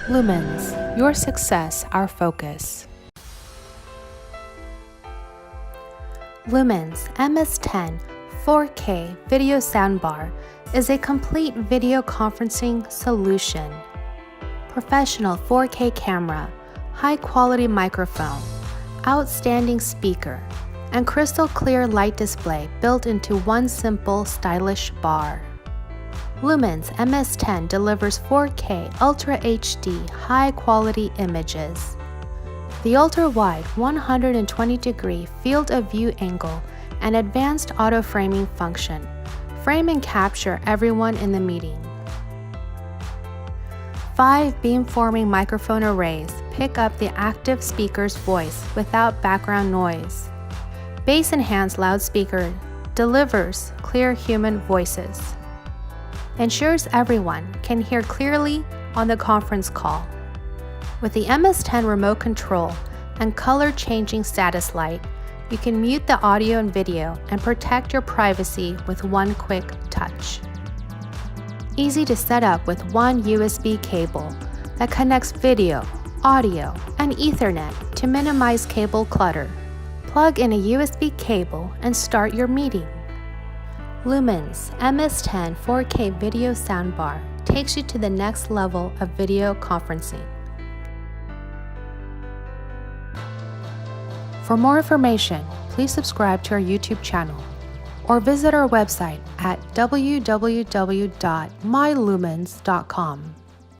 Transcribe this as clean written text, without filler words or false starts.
Lumens, your success, our focus. Lumens MS10 4K video soundbar is a complete video conferencing solution. Professional 4K camera, high-quality microphone, outstanding speaker, and crystal clear light display built into one simple, stylish bar. Lumens MS10 delivers 4K Ultra HD high-quality images. The ultra-wide 120-degree field of view angle and advanced auto-framing function frame and capture everyone in the meeting. 5 beamforming microphone arrays pick up the active speaker's voice without background noise. Bass-enhanced loudspeaker delivers clear human voices. Ensures everyone can hear clearly on the conference call. With the MS10 remote control and color-changing status light, you can mute the audio and video and protect your privacy with one quick touch. Easy to set up with one USB cable that connects video, audio, and Ethernet to minimize cable clutter. Plug in a USB cable and start your meeting. Lumens MS10 4K video soundbar takes you to the next level of video conferencing. For more information, please subscribe to our YouTube channel or visit our website at www.mylumens.com.